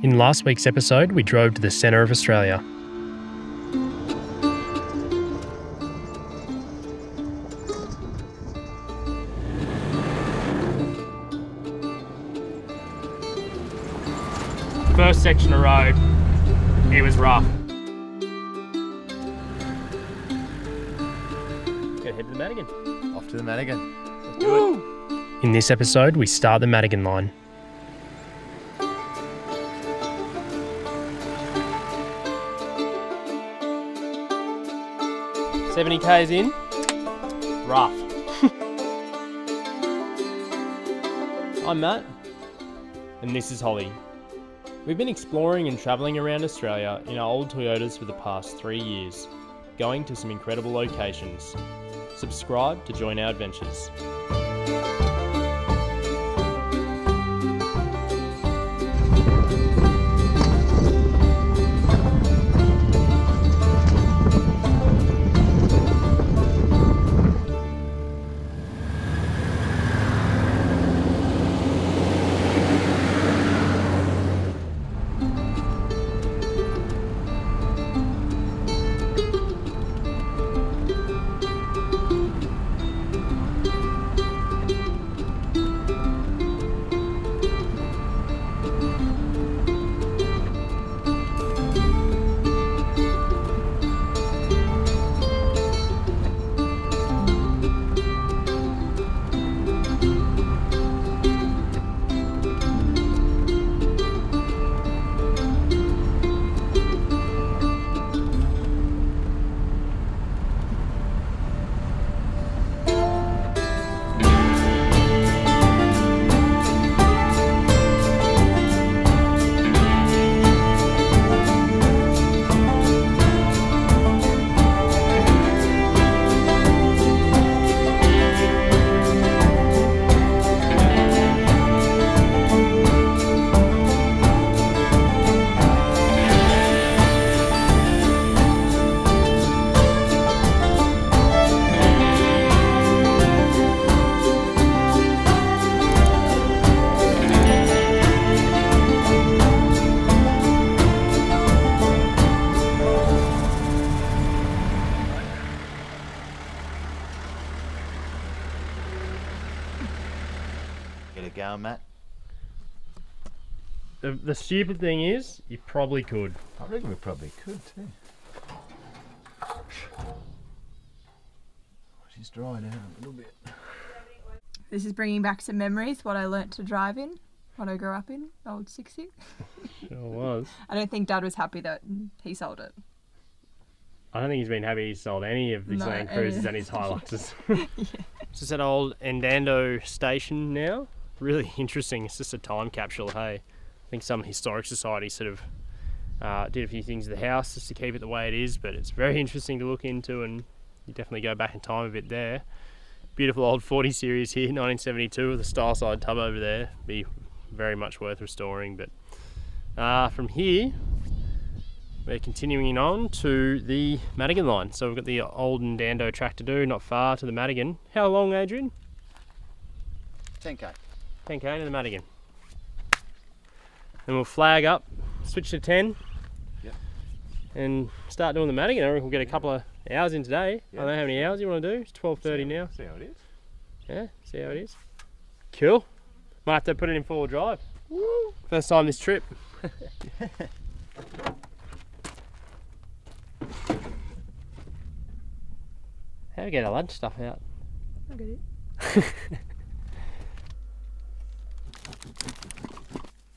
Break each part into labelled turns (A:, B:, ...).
A: In last week's episode, we drove to the centre of Australia. First section of road, it was rough. Gotta head to the Madigan.
B: Off to the Madigan.
A: Let's do it. In this episode, we start the Madigan Line. 70 k's in, rough. I'm Matt, and this is Holly. We've been exploring and travelling around Australia in our old Toyotas for the past 3 years, going to some incredible locations. Subscribe to join our adventures.
B: Get it going, Matt.
A: The stupid thing is, you probably could.
B: I reckon we probably could too. She's dried out a little bit.
C: This is bringing back some memories, what I learnt to drive in, what I grew up in, old 60.
A: Sure was.
C: I don't think Dad was happy that he sold it.
A: I don't think he's been happy he's sold any of his Land Cruisers and his Hiluxes.
C: Yeah.
A: It's just that old Endando Station now. Really interesting. It's just a time capsule, hey. I think some historic society sort of did a few things to the house just to keep it the way it is, but it's very interesting to look into, and you definitely go back in time a bit there. Beautiful old 40 series here, 1972, with a style side tub over there. Be very much worth restoring. But from here, we're continuing on to the Madigan Line. So we've got the old Endando track to do, not far to the Madigan. How long, Adrian?
B: 10k.
A: 10k to the Madigan. And we'll flag up, switch to 10,
B: yep,
A: and start doing the Madigan. I reckon we'll get a couple of hours in today.
B: Yep.
A: I don't know how many hours you want to do. It's 12:30 now.
B: See how it is.
A: Yeah, see how it is. Cool. Might have to put it in 4-wheel drive. Woo! First time this trip. How do we get our lunch stuff out?
C: I get it.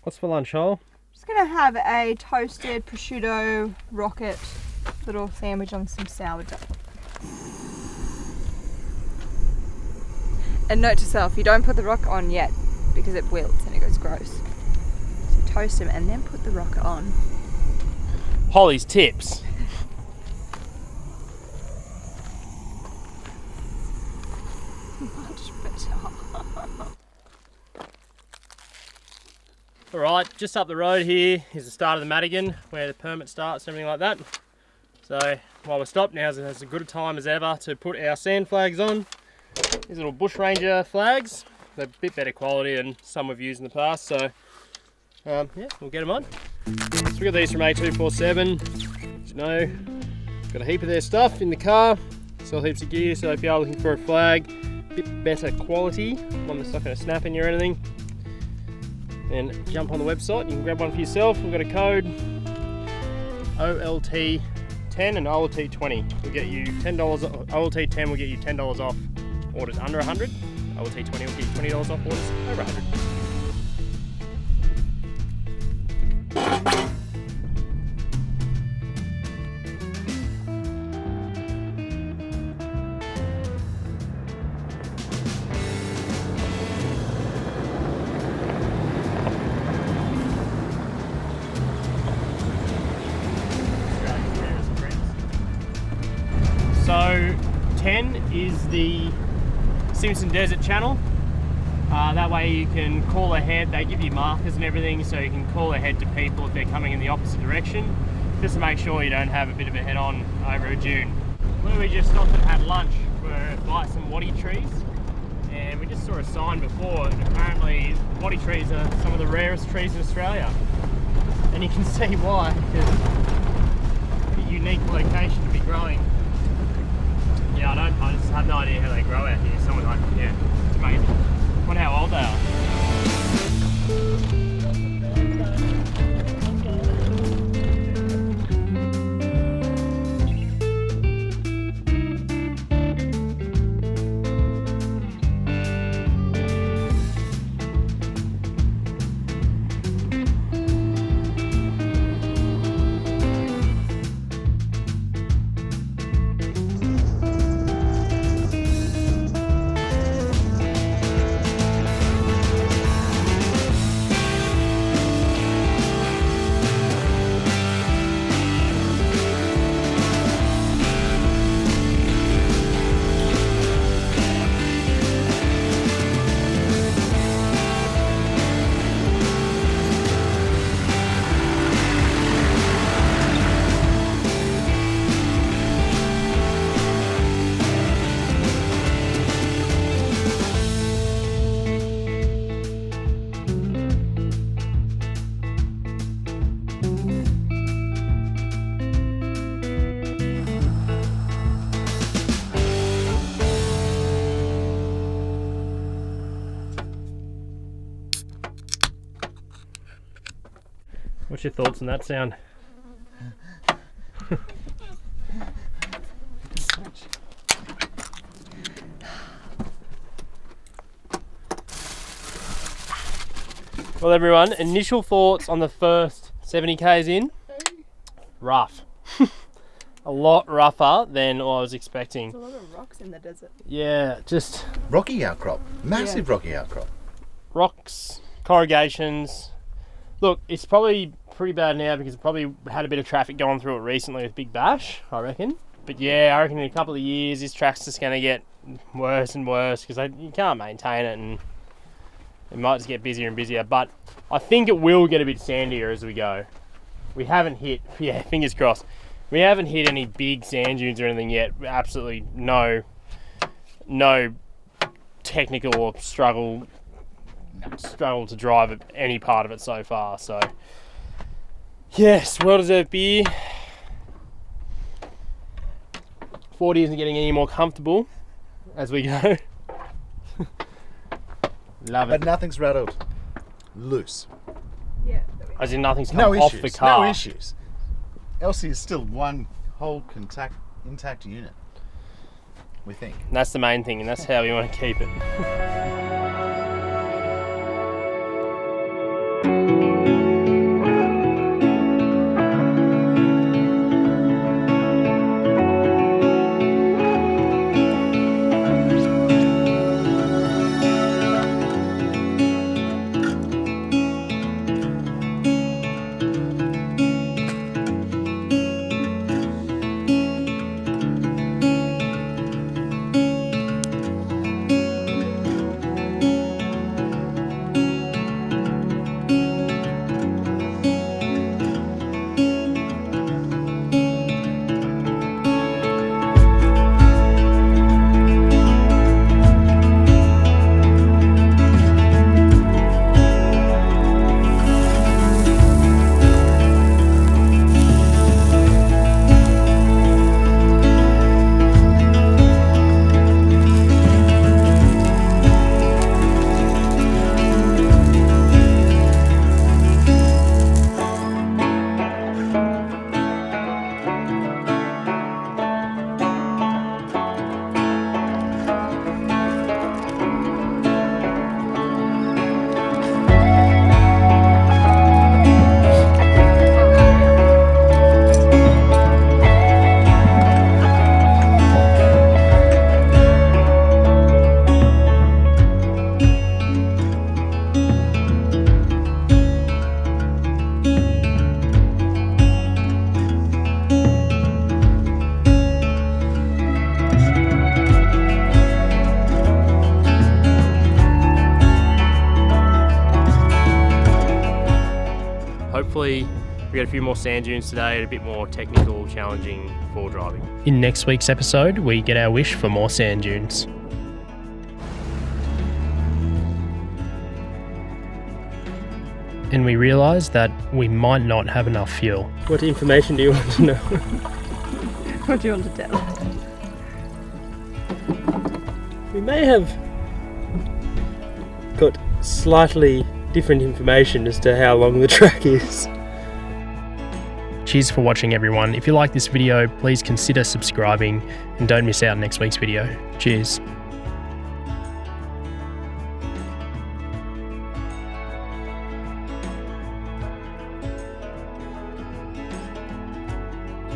A: What's for lunch, Hole?
C: Just going to have a toasted prosciutto rocket little sandwich on some sourdough. And note to self, you don't put the rocket on yet because it wilts and it goes gross. So toast them and then put the rocket on.
A: Holly's tips.
C: Much better.
A: Alright, just up the road here is the start of the Madigan, where the permit starts and everything like that. So while we're stopped, now is as good a time as ever to put our sand flags on. These little Bushranger flags. They're a bit better quality than some we've used in the past, so yeah, we'll get them on. So we got these from A247. As you know, got a heap of their stuff in the car. Sell heaps of gear, so if you are looking for a flag, a bit better quality, one that's not going to snap in you or anything, then jump on the website. You can grab one for yourself. We've got a code OLT10 and OLT20 will get you $10. OLT10 will get you $10 off orders under 100. OLT20 will get you $20 off orders over 100. So 10 is the Simpson Desert Channel. That way you can call ahead. They give you markers and everything, so you can call ahead to people if they're coming in the opposite direction, just to make sure you don't have a bit of a head-on over a dune. Where we just stopped and had lunch were by some waddy trees, and we just saw a sign before, and apparently waddy trees are some of the rarest trees in Australia. And you can see why, because it's a unique location to be growing. Yeah, I just have no idea how they grow out here. Someone like, yeah, it's amazing. I wonder how old they are. What's your thoughts on that sound? Well everyone, initial thoughts on the first 70 k's in? Rough. A lot rougher than what I was expecting.
C: There's a lot of rocks in the desert.
A: Yeah, just
B: Rocky outcrop. Massive rocky outcrop.
A: rocks, corrugations. Look, it's probably pretty bad now because it probably had a bit of traffic going through it recently with Big Bash, I reckon. But yeah, I reckon in a couple of years this track's just going to get worse and worse because you can't maintain it and it might just get busier and busier. But I think it will get a bit sandier as we go. We haven't hit, yeah, fingers crossed, we haven't hit any big sand dunes or anything yet. Absolutely no technical or struggle to drive any part of it so far. So yes, well deserved beer. 40 isn't getting any more comfortable as we go. Love it.
B: But nothing's rattled loose.
C: Yeah.
A: As in nothing's come
B: No
A: off
B: issues.
A: the car.
B: No issues. Elsie is still one whole intact unit, we think.
A: And that's the main thing, and that's how we want to keep it. hopefully we get a few more sand dunes today and a bit more technical, challenging four driving. In next week's episode, we get our wish for more sand dunes. And we realise that we might not have enough fuel. What information do you want to know?
C: What do you want to tell?
A: We may have got slightly different information as to how long the track is. Cheers for watching, everyone. If you like this video, please consider subscribing and don't miss out on next week's video. Cheers.